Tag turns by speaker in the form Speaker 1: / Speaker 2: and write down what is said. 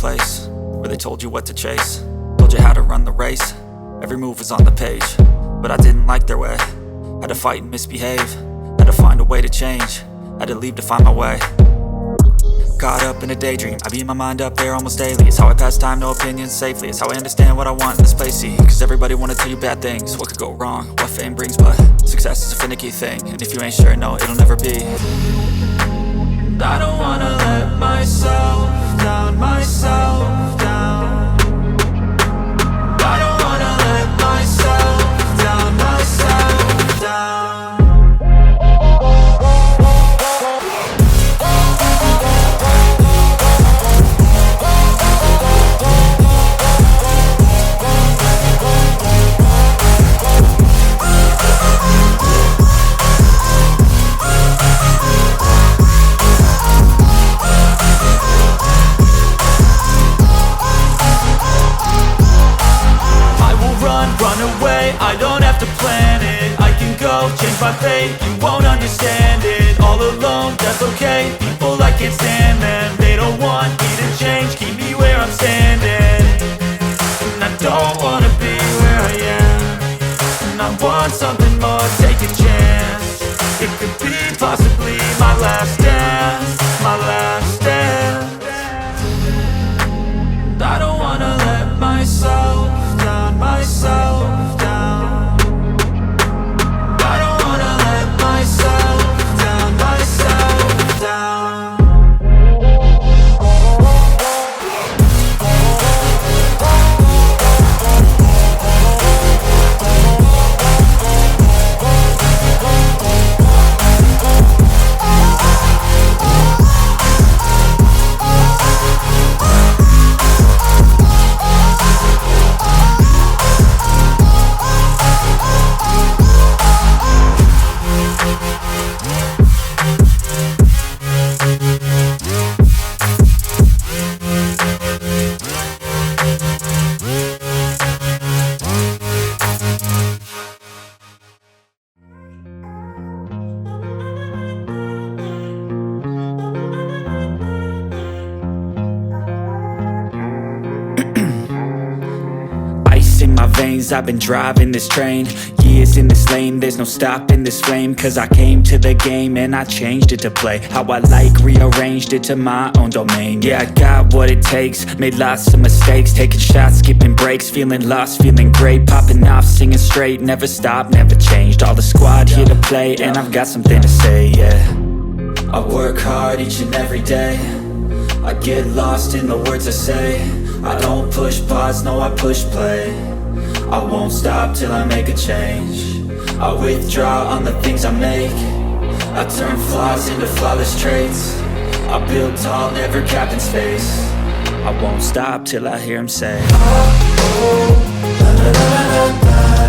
Speaker 1: place where they told you what to chase, told you how to run the race. Every move was on the page, but I didn't like their way. Had to fight and misbehave, had to find a way to change, had to leave to find my way. Caught up in a daydream, I beat my mind up there almost daily. It's how I pass time, no opinions safely. It's how I understand what I want in this place, see. Cause everybody wanna tell you bad things, what could go wrong, what fame brings. But success is a finicky thing, and if you ain't sure, no, it'll never be. I don't wanna let myself down, myself down. I don't wanna let myself down, myself down. Run away, I don't have to plan it. I can go, change my fate, you won't understand it. All alone, that's okay, people I can't stand them. They don't want me to change, keep me where I'm standing. And I don't wanna be where I am, and I want something more, take a chance. It could be possibly my last dance, my last dance. I don't wanna let myself down, myself down. I don't wanna let myself down, myself down. I've been driving this train, years in this lane, there's no stopping this flame. Cause I came to the game and I changed it to play how I like, rearranged it to my own domain. Yeah, I got what it takes, made lots of mistakes, taking shots, skipping breaks, feeling lost, feeling great, popping off, singing straight, never stopped, never changed. All the squad here to play, and I've got something to say, yeah. I work hard each and every day, I get lost in the words I say. I don't push pause, no, I push play. I won't stop till I make a change. I withdraw on the things I make, I turn flaws into flawless traits. I build tall, never capped in space. I won't stop till I hear him say, oh, oh, la, la, la, la, la.